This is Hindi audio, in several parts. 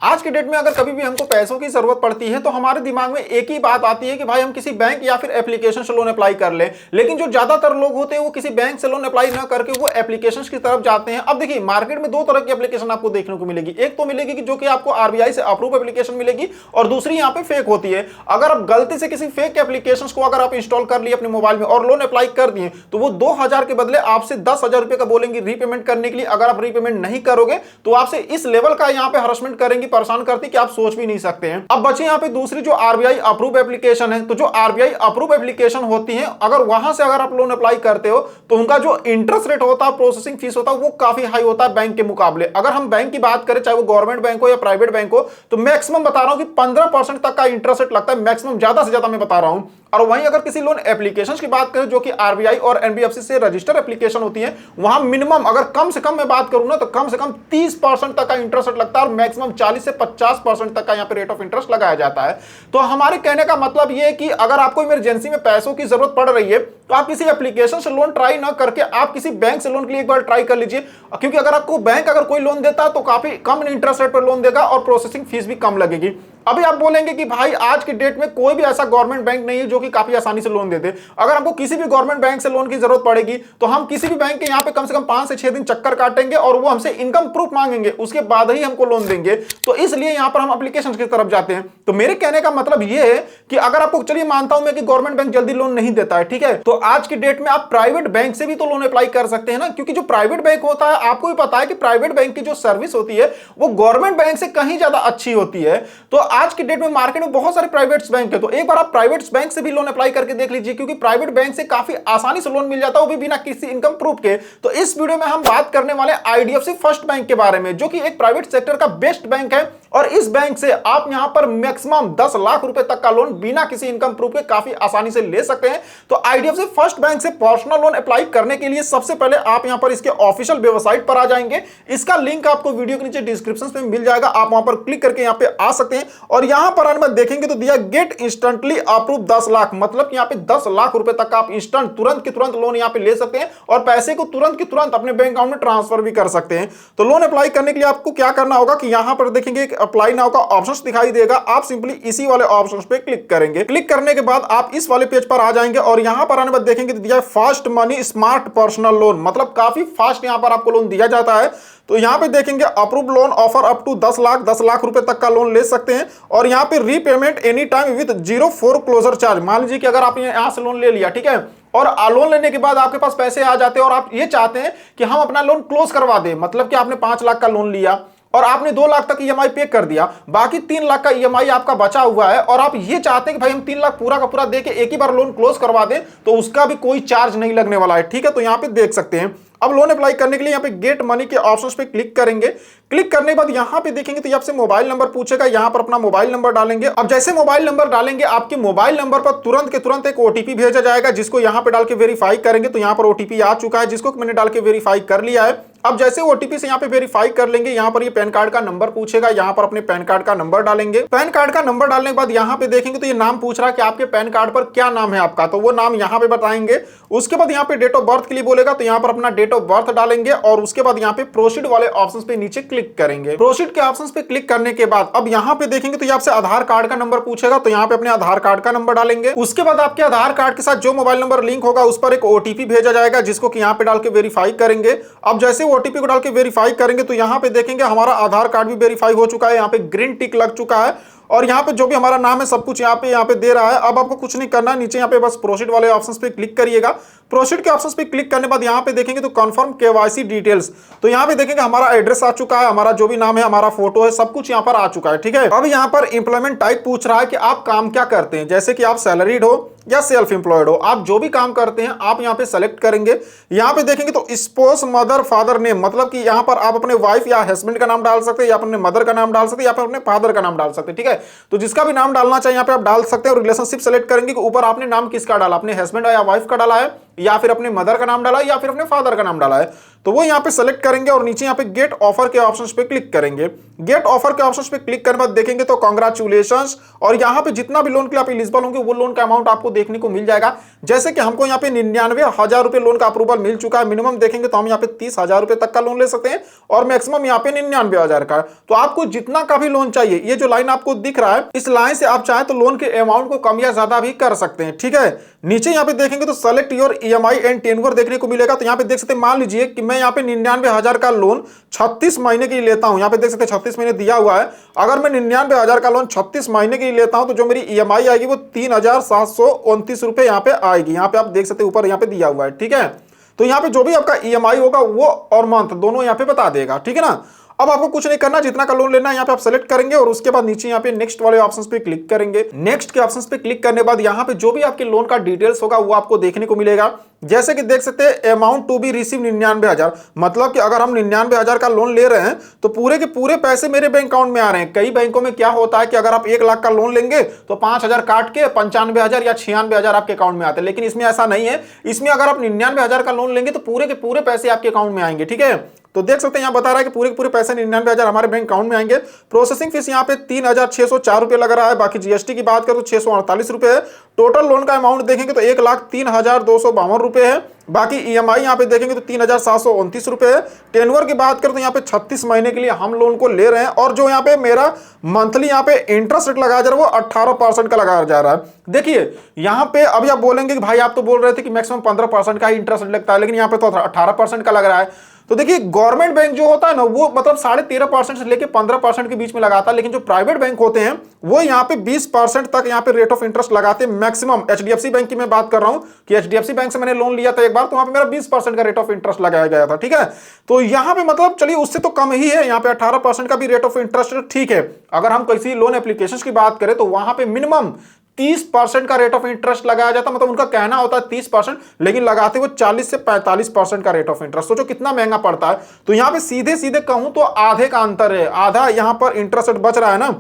आज के डेट में अगर कभी भी हमको पैसों की जरूरत पड़ती है तो हमारे दिमाग में एक ही बात आती है कि भाई हम किसी बैंक या फिर एप्लीकेशन से लोन अप्लाई कर लें। लेकिन जो ज्यादातर लोग होते हैं वो किसी बैंक से लोन अप्लाई ना करके वो एप्लीकेशंस की तरफ जाते हैं। अब देखिए मार्केट में दो तरह की एप्लीकेशन आपको देखने को मिलेगी। एक तो मिलेगी कि जो कि आपको आरबीआई से अप्रूव एप्लीकेशन मिलेगी और दूसरी यहाँ पे फेक होती है। अगर आप गलती से किसी फेक एप्लीकेशन को अगर आप इंस्टॉल कर लिए अपने मोबाइल में और लोन अप्लाई कर दिए तो वो 2000 के बदले आपसे 10,000 रुपए का बोलेंगे रीपेमेंट करने के लिए। अगर आप रीपेमेंट नहीं करोगे तो आपसे इस लेवल का यहाँ पे हरासमेंट करेंगी, परेशान करती कि आप सोच भी नहीं सकते हैं। अब बचे यहाँ पे दूसरी जो आरबीआई अप्रूव एप्लीकेशन है। तो जो आरबीआई अप्रूव एप्लीकेशन होती है अगर वहां से अगर आप लोन अप्लाई करते हो तो उनका जो इंटरेस्ट रेट होता है, प्रोसेसिंग फीस होता है, वो काफी हाई होता है बैंक के मुकाबले। अगर हम बैंक की बात करें चाहे वो गवर्नमेंट बैंक हो या प्राइवेट बैंक हो तो मैक्सिमम बता रहा हूं कि 15% तक का इंटरेस्ट रेट लगता है, मैक्सिमम ज्यादा से ज्यादा मैं बता रहा हूं। और वहीं अगर किसी लोन एप्लीकेशन की बात करें जो कि आरबीआई और एनबीएफसी से रजिस्टर एप्लीकेशन होती है वहां मिनिमम अगर कम से कम मैं बात करूं ना तो कम से कम 30% तक का इंटरेस्ट रेट लगता है और मैक्सिमम 40 से 50% तक का यहाँ पे रेट ऑफ इंटरेस्ट लगाया जाता है। तो हमारे कहने का मतलब ये है कि अगर आपको इमरजेंसी में पैसों की जरूरत पड़ रही है तो आप किसी एप्लीकेशन से लोन ट्राई ना करके आप किसी बैंक से लोन के लिए एक बार ट्राई कर लीजिए। क्योंकि अगर आपको बैंक अगर कोई लोन देता है तो काफी कम इंटरेस्ट रेट पर लोन देगा और प्रोसेसिंग फीस भी कम लगेगी। अभी आप बोलेंगे कि भाई आज की डेट में कोई भी ऐसा गवर्नमेंट बैंक नहीं है जो कि काफी आसानी से लोन देते। अगर हमको किसी भी गवर्नमेंट बैंक से लोन की जरूरत पड़ेगी तो हम किसी भी बैंक के यहाँ पे कम से कम 5 से 6 दिन चक्कर काटेंगे और वो हमसे इनकम प्रूफ मांगेंगे, उसके बाद ही हमको लोन देंगे। तो इसलिए यहाँ पर हम एप्लीकेशन की तरफ जाते हैं। तो मेरे कहने का मतलब ये है कि अगर आपको, चलिए मानता हूं मैं कि गवर्नमेंट बैंक जल्दी लोन नहीं देता है, ठीक है, तो आज की डेट में आप प्राइवेट बैंक से भी तो लोन अप्लाई कर सकते हैं ना। क्योंकि जो प्राइवेट बैंक होता है आपको भी पता है कि प्राइवेट बैंक की जो सर्विस होती है वो गवर्नमेंट बैंक से कहीं ज्यादा अच्छी होती है। तो आज की डेट में मार्केट में बहुत सारे प्राइवेट बैंक है तो एक बार आप प्राइवेट बैंक से भी लोन अप्लाई करके देख लीजिए। क्योंकि प्राइवेट बैंक से काफी आसानी से लोन मिल जाता है, वो भी बिना किसी इनकम प्रूफ के। तो इस वीडियो में हम बात करने वाले आईडीएफसी फर्स्ट बैंक के बारे में जो कि एक प्राइवेट सेक्टर का बेस्ट बैंक है और इस बैंक से आप यहां पर मैक्सिमम 10 लाख रुपए तक का लोन बिना किसी इनकम प्रूफ के काफी आसानी से ले सकते हैं। तो आईडीएफसी फर्स्ट बैंक से पर्सनल लोन अप्लाई करने के लिए सबसे पहले आप यहां पर इसके ऑफिशियल वेबसाइट पर आ जाएंगे। इसका लिंक आपको वीडियो के नीचे डिस्क्रिप्शन में मिल जाएगा, आप वहां पर क्लिक करके यहां पे आ सकते हैं। और यहां पर आने में देखेंगे तो दिया गेट इंस्टेंटली अप्रूव 10 लाख, मतलब कि यहां पे 10 लाख रुपए तक आप इंस्टेंट तुरंत की तुरंत लोन यहां पे ले सकते हैं और पैसे को तुरंत की तुरंत अपने बैंक अकाउंट में ट्रांसफर भी कर सकते हैं। तो लोन अप्लाई करने के लिए आपको क्या करना होगा कि यहां पर देखेंगे एक अप्लाई नाउ का ऑप्शन दिखाई देगा, आप सिंपली इसी वाले ऑप्शन पे क्लिक करेंगे। क्लिक करने के बाद आप इस वाले पेज पर आ जाएंगे और यहां पर आने बाद देखेंगे तो दिया fast money smart personal loan, मतलब काफी फास्ट यहां पर आपको लोन दिया जाता है। तो यहां पे देखेंगे approve loan offer up to 10 lakh रुपए तक का लोन ले सकते हैं और यहां पे repayment any time with 0 foreclosure charge. मान लीजिए कि अगर आप यहां से लोन ले लिया, ठीक है, और लोन लेने के बाद आपके पास पैसे आ जाते हैं और आप ये चाहते हैं कि हम अपना लोन क्लोज करवा दें, मतलब कि आपने 5 लाख का लोन लिया और आपने 2 लाख तक ईएमआई पे कर दिया, बाकी 3 लाख का ईएमआई आपका बचा हुआ है और आप ये चाहते हैं कि भाई हम 3 लाख पूरा का पूरा दे के एक ही बार लोन क्लोज करवा दें, तो उसका भी कोई चार्ज नहीं लगने वाला है, ठीक है। तो यहां पे देख सकते हैं। अब लोन अप्लाई करने के लिए यहाँ पे गेट मनी के ऑप्शंस पे क्लिक करेंगे। क्लिक करने के बाद यहाँ पे देखेंगे तो ये आपसे मोबाइल नंबर पूछेगा, यहाँ पर अपना मोबाइल नंबर डालेंगे। अब जैसे मोबाइल नंबर डालेंगे आपके मोबाइल नंबर पर तुरंत के तुरंत एक ओटीपी भेजा जाएगा जिसको यहाँ पे डाल के वेरीफाई करेंगे। तो यहाँ पर ओटीपी आ चुका है जिसको मैंने डाल के वेरीफाई कर लिया है। अब जैसे ओटीपी से यहाँ पे वेरीफाई कर लेंगे, यहाँ पर ये पैन कार्ड का नंबर पूछेगा, यहाँ पर अपने पैन कार्ड का नंबर डालेंगे। पैन कार्ड का नंबर डालने के बाद यहाँ पे देखेंगे तो ये नाम पूछ रहा है कि आपके पैन कार्ड पर क्या नाम है आपका, तो वो नाम यहाँ पे बताएंगे। उसके बाद यहाँ पे डेट ऑफ बर्थ के लिए बोलेगा तो यहाँ पर अपना डेट ऑफ बर्थ डालेंगे और उसके बाद यहाँ पे प्रोसीड वाले ऑप्शन पे नीचे क्लिक करेंगे। प्रोसीड के ऑप्शन पे क्लिक करने के बाद अब यहाँ पे देखेंगे तो ये आपसे आधार कार्ड का नंबर पूछेगा, तो यहाँ पे अपने आधार कार्ड का नंबर डालेंगे। उसके बाद आपके आधार कार्ड के साथ जो मोबाइल नंबर लिंक होगा उस पर एक ओटीपी भेजा जाएगा जिसको कि यहाँ पे डाल के वेरीफाई करेंगे। अब जैसे ओटीपी को डाल के वेरीफाई करेंगे तो यहाँ पे देखेंगे हमारा आधार कार्ड भी वेरीफाई हो चुका है, यहाँ पे ग्रीन टिक लग चुका है और यहाँ पे जो भी हमारा नाम है सब कुछ यहाँ पे दे रहा है। अब आपको कुछ नहीं करना है, नीचे यहाँ पे बस प्रोसीड वाले ऑप्शंस पे क्लिक करिएगा। प्रोसीड के ऑप्शंस पे क्लिक करने के बाद यहाँ पे देखेंगे तो कंफर्म केवाईसी डिटेल्स, तो यहाँ पे देखेंगे हमारा एड्रेस आ चुका है, हमारा जो भी नाम है, हमारा फोटो है, सब कुछ यहाँ पर आ चुका है, ठीक है। अब यहाँ पर इंप्लॉयमेंट टाइप पूछ रहा है कि आप काम क्या करते हैं, जैसे कि आप सैलरीड हो या सेल्फ एम्प्लॉयड हो, आप जो भी काम करते हैं आप यहाँ पे सेलेक्ट करेंगे। यहाँ पे देखेंगे तो स्पोस मदर फादर नेम, मतलब कि यहाँ पर आप अपने वाइफ या हस्बैंड का नाम डाल सकते हैं या अपने मदर का नाम डाल सकते हैं या फिर अपने फादर का नाम डाल सकते हैं, ठीक है। तो जिसका भी नाम डालना चाहिए यहाँ पे आप डाल सकते हैं और रिलेशनशिप सेलेक्ट करेंगे कि ऊपर आपने नाम किसका डाला, अपने हस्बैंड या वाइफ का डाला है या फिर अपने मदर का नाम डाला है या फिर अपने फादर का नाम डाला है, तो वो यहाँ पे सेलेक्ट करेंगे और नीचे यहाँ पे गेट ऑफर के ऑप्शंस पे क्लिक करेंगे। गेट ऑफर के ऑप्शंस पे क्लिक करने बाद देखेंगे तो कांग्रेचुलेशंस, और यहाँ पे जितना भी लोन के लिए आप एलिजिबल होंगे वो लोन का अमाउंट आपको देखने को मिल जाएगा। जैसे कि हमको यहाँ पे 99,000 रुपए लोन का अप्रूवल मिल चुका है। मिनिमम देखेंगे तो हम यहाँ पे 30,000 रुपए तक का लोन ले सकते हैं और मैक्सिमम यहाँ पे 99,000 का। तो आपको जितना का भी लोन चाहिए, ये जो लाइन आपको दिख रहा है इस लाइन से आप चाहे तो लोन के अमाउंट को कम या ज्यादा भी कर सकते हैं, ठीक है। नीचे यहाँ पे देखेंगे तो select your EMI and tenure देखने को मिलेगा। तो यहाँ पे देख सकते हैं, मान लीजिए कि मैं यहाँ पे 99,000 का लोन 36 महीने के लिए लेता हूं। यहाँ पे देख सकते हैं 36 महीने दिया हुआ है। अगर मैं 99,000 का लोन 36 महीने के लिए लेता हूं तो जो मेरी ईएमआई आएगी वो 3,729 रुपए यहाँ पे आएगी। यहाँ पे आप देख सकते हैं ऊपर यहाँ पे दिया हुआ है, ठीक है। तो यहाँ पे जो भी आपका ईएमआई होगा वो और मंथ दोनों यहाँ पे बता देगा, ठीक है ना। अब आपको कुछ नहीं करना, जितना का लोन लेना है यहाँ पे आप सेलेक्ट करेंगे और उसके बाद नीचे यहाँ पे नेक्स्ट वाले ऑप्शंस पे क्लिक करेंगे। नेक्स्ट के ऑप्शंस पे क्लिक करने के बाद यहाँ पे जो भी आपके लोन का डिटेल्स होगा वो आपको देखने को मिलेगा। जैसे कि देख सकते हैं अमाउंट टू बी रिसीव 99,000, मतलब कि अगर हम 99,000 का लोन ले रहे हैं तो पूरे के पूरे पैसे मेरे बैंक अकाउंट में आ रहे हैं। कई बैंकों में क्या होता है कि अगर आप 1 लाख का लोन लेंगे तो 5,000 काट के 95,000 या 96,000 आपके अकाउंट में आते हैं, लेकिन इसमें ऐसा नहीं है। इसमें अगर आप 99,000 का लोन लेंगे तो पूरे के पूरे पैसे आपके अकाउंट में आएंगे, ठीक है। तो देख सकते हैं यहाँ बता रहा है कि पूरे के पूरे पैसे 99,000 हमारे बैंक अकाउंट में आएंगे। प्रोसेसिंग फीस यहाँ पे 3,604 रुपए लग रहा है। बाकी जीएसटी की बात करें तो 648 रुपए है। टोटल लोन का अमाउंट देखेंगे तो 1,03,252 रुपए है। बाकी ईएमआई यहाँ पे देखेंगे तो 3,729 रुपए है। टेन्योर की बात करें तो यहाँ पे 36 महीने के लिए हम लोन को ले रहे हैं और जो यहाँ पे मेरा मंथली यहाँ पे इंटरेस्ट रेट लगाया जा रहा है वो 18% का लगाया जा रहा है। देखिए यहाँ पे अभी आप बोलेंगे कि भाई आप तो बोल रहे थे कि मैक्सिमम 15% का ही इंटरेस्ट रेट लगता है, लेकिन यहाँ पे तो 18% का लग रहा है। तो देखिए गवर्नमेंट बैंक जो होता है ना वो मतलब 13.5% से लेके 15% के बीच में लगाता है, लेकिन जो प्राइवेट बैंक होते हैं वो यहाँ पे 20% तक यहाँ पे रेट ऑफ इंटरेस्ट लगाते हैं मैक्सिमम। एचडीएफसी बैंक की मैं बात कर रहा हूं कि एचडीएफसी बैंक से मैंने लोन लिया था एक बार, तो वहां पे मेरा 20% का रेट ऑफ इंटरेस्ट लगाया गया था, ठीक है। तो यहाँ पे मतलब चलिए उससे तो कम ही है, यहाँ पे 18% का भी रेट ऑफ इंटरेस्ट, ठीक है। अगर हम किसी लोन एप्लीकेशन की बात करें तो वहां पे मिनिमम 30% का रेट ऑफ इंटरेस्ट लगाया जाता, मतलब उनका कहना होता है 30%, लेकिन लगाते वो 40 से 45% का रेट ऑफ इंटरेस्ट। सोचो कितना महंगा पड़ता है। तो यहाँ पे सीधे सीधे कहूं तो आधे का अंतर है, आधा यहाँ पर इंटरेस्ट रेट बच रहा है ना,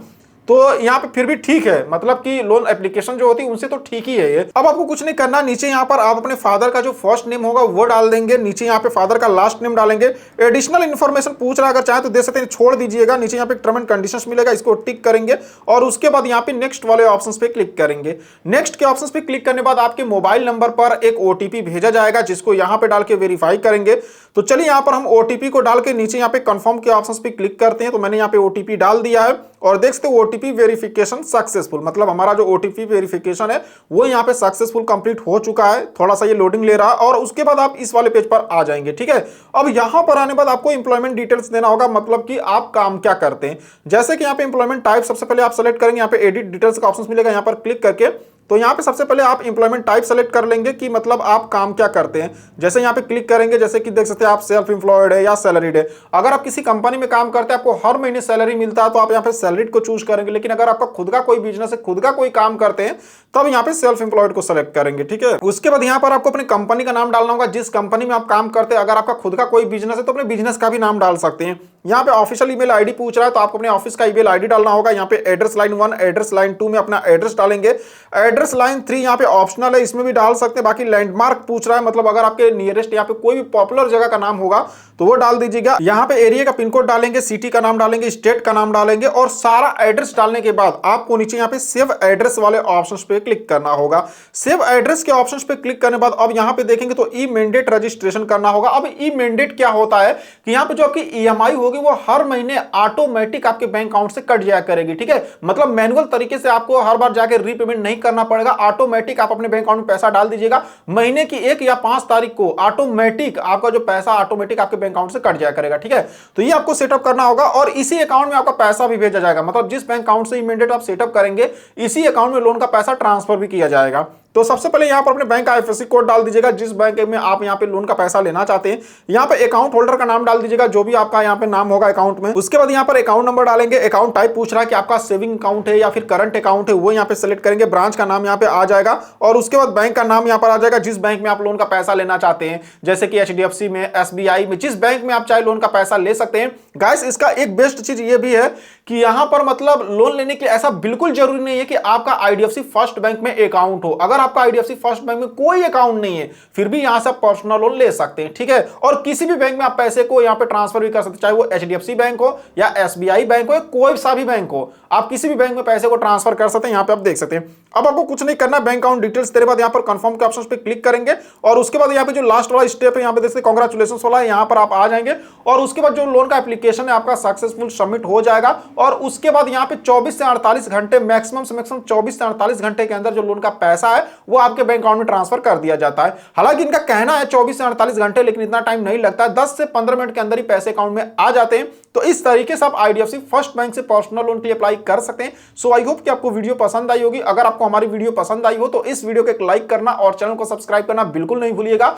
तो यहाँ पे फिर भी ठीक है, मतलब कि लोन एप्लीकेशन जो होती है उनसे तो ठीक ही है ये। अब आपको कुछ नहीं करना, नीचे यहाँ पर आप अपने फादर का जो फर्स्ट नेम होगा वो डाल देंगे, नीचे यहाँ पे फादर का लास्ट नेम डालेंगे। एडिशनल इन्फॉर्मेशन पूछ रहा है, अगर चाहे तो दे सकते हैं, छोड़ दीजिएगा। नीचे यहाँ पे टर्म एंड कंडीशंस मिलेगा, इसको टिक करेंगे और उसके बाद यहाँ पे नेक्स्ट वाले ऑप्शंस पे क्लिक करेंगे। नेक्स्ट के ऑप्शंस पे क्लिक करने के बाद आपके मोबाइल नंबर पर एक ओटीपी भेजा जाएगा जिसको यहाँ पे डाल के वेरीफाई करेंगे। तो चलिए यहाँ पर हम ओटीपी को डाल के नीचे यहाँ पे कंफर्म के ऑप्शंस पे क्लिक करते हैं। तो मैंने यहाँ पे ओटीपी डाल दिया है और देख सकते हो ओटीपी वेरिफिकेशन सक्सेसफुल, मतलब हमारा जो ओटीपी वेरिफिकेशन है वो यहाँ पे सक्सेसफुल कंप्लीट हो चुका है। थोड़ा सा ये लोडिंग ले रहा है और उसके बाद आप इस वाले पेज पर आ जाएंगे, ठीक है। अब यहाँ पर आने के बाद आपको इंप्लॉयमेंट डिटेल्स देना होगा, मतलब कि आप काम क्या करते हैं। जैसे कि यहाँ पे इंप्लॉयमेंट टाइप सबसे पहले आप सेलेक्ट करेंगे, यहाँ पे एडिट डिटेल्स का ऑप्शन मिलेगा, यहाँ पर क्लिक करके तो यहाँ पे सबसे पहले आप इंप्लॉयमेंट टाइप सेलेक्ट कर लेंगे कि मतलब आप काम क्या करते हैं। जैसे यहाँ पे क्लिक करेंगे, जैसे कि देख सकते हैं आप सेल्फ एम्प्लॉयड है या सैलरीड है। अगर आप किसी कंपनी में काम करते हैं, आपको हर महीने सैलरी मिलता है तो आप यहाँ पे सैलरीड को चूज करेंगे, लेकिन अगर आपका खुद का कोई बिजनेस है, खुद का कोई काम करते हैं, तब यहाँ पे सेल्फ एम्प्लॉयड को सेलेक्ट करेंगे, ठीक है। उसके बाद यहाँ पर आपको अपनी कंपनी का नाम डालना होगा, जिस कंपनी में आप काम करते हैं। अगर आपका खुद का कोई बिजनेस है तो अपने बिजनेस का भी नाम डाल सकते हैं। यहाँ पे ऑफिशियल ईमेल आईडी पूछ रहा है तो आपको अपने ऑफिस का ईमेल आईडी डालना होगा। यहाँ पे एड्रेस लाइन 1, एड्रेस लाइन 2 में अपना एड्रेस डालेंगे। एड्रेस लाइन 3 यहाँ पे ऑप्शनल है, इसमें भी डाल सकते हैं। बाकी लैंडमार्क पूछ रहा है, मतलब अगर आपके नियरेस्ट यहाँ पे कोई भी पॉपुलर जगह का नाम होगा तो वो डाल दीजिएगा। यहाँ पे एरिया का पिन कोड डालेंगे, सिटी का नाम डालेंगे, स्टेट का नाम डालेंगे और सारा एड्रेस डालने के बाद आपको नीचे यहाँ पे सेव एड्रेस वाले ऑप्शंस पे क्लिक करना होगा। सेव एड्रेस के ऑप्शंस पे क्लिक करने के बाद अब यहाँ पे देखेंगे तो ई मैंडेट रजिस्ट्रेशन करना होगा। अब ई मैंडेट क्या होता है कि यहाँ पे जो आपकी ईएमआई होगी वो हर महीने ऑटोमेटिक आपके बैंक अकाउंट से कट जाया करेगी, ठीक है। मतलब मैनुअल तरीके से आपको हर बार जाके रीपेमेंट नहीं करना पड़ेगा, ऑटोमेटिक आप अपने बैंक अकाउंट में पैसा डाल दीजिएगा। महीने की 1 या 5 तारीख को ऑटोमेटिक आपका जो पैसा ऑटोमेटिक आपके बैंक अकाउंट से कट जाया करेगा, ठीक है। तो ये आपको सेटअप करना होगा और इसी अकाउंट में आपका पैसा भी भेजा जाएगा, मतलब जिस बैंक अकाउंट से इमीडिएट आप सेटअप करेंगे इसी अकाउंट में लोन का पैसा ट्रांसफर भी किया जाएगा। तो सबसे पहले यहाँ पर अपने बैंक का आईएफएससी कोड डाल दीजिएगा, जिस बैंक में आप यहाँ पे लोन का पैसा लेना चाहते हैं। यहाँ पे अकाउंट होल्डर का नाम डाल दीजिएगा, जो भी आपका यहाँ पे नाम होगा अकाउंट में। उसके बाद यहाँ पर अकाउंट नंबर डालेंगे। अकाउंट टाइप पूछ रहा है कि आपका सेविंग अकाउंट है या फिर करंट अकाउंट है, वो यहाँ पे सेलेक्ट करेंगे। ब्रांच का नाम यहाँ पे आ जाएगा और उसके बाद बैंक का नाम यहाँ पर आ जाएगा, जिस बैंक में आप लोन का पैसा लेना चाहते हैं। जैसे कि एचडीएफसी में, एसबीआई में, जिस बैंक में आप चाहे लोन का पैसा ले सकते हैं। गाइस इसका एक बेस्ट चीज ये भी है कि यहां पर मतलब लोन लेने के लिए ऐसा बिल्कुल जरूरी नहीं है कि आपका आईडीएफसी फर्स्ट बैंक में अकाउंट हो। अगर आपका आईडीएफसी फर्स्ट बैंक में कोई अकाउंट नहीं है फिर भी यहां से आप पर्सनल लोन ले सकते हैं, ठीक है। और किसी भी बैंक में आप पैसे को यहां पे ट्रांसफर भी कर सकते हैं, चाहे वो एचडीएफसी बैंक हो या एसबीआई बैंक हो या कोई सा भी बैंक हो, आप किसी भी बैंक में पैसे को ट्रांसफर कर सकते हैं। यहां पे आप देख सकते हैं। अब आपको कुछ नहीं करना, बैंक अकाउंट डिटेल्स तेरे बाद यहां पर कंफर्म के ऑप्शन पे क्लिक करेंगे और उसके बाद यहां पे जो लास्ट वाला स्टेप है यहां पे देखते कांग्रेचुलेशन वाला है, यहां पर आप आ जाएंगे और उसके बाद जो लोन का एप्लीकेशन है आपका सक्सेसफुल सबमिट हो जाएगा। और उसके बाद यहां पे 24 से 48 घंटे मैक्सिमम से मैक्सिमम 24 से 48 घंटे के अंदर जो लोन का पैसा है वो आपके बैंक अकाउंट में ट्रांसफर कर दिया जाता है। हालांकि इनका कहना है 24 से 48 घंटे, लेकिन इतना टाइम नहीं लगता है, 10 से 15 मिनट के अंदर ही पैसे अकाउंट में आ जाते हैं। तो इस तरीके से आप आईडीएफसी फर्स्ट बैंक से पर्सनल लोन के लिए अप्लाई कर सकते हैं। सो आई होप कि आपको वीडियो पसंद आई होगी। अगर आपको हमारी वीडियो पसंद आई हो तो इस वीडियो को एक लाइक करना और चैनल को सब्सक्राइब करना बिल्कुल नहीं भूलिएगा।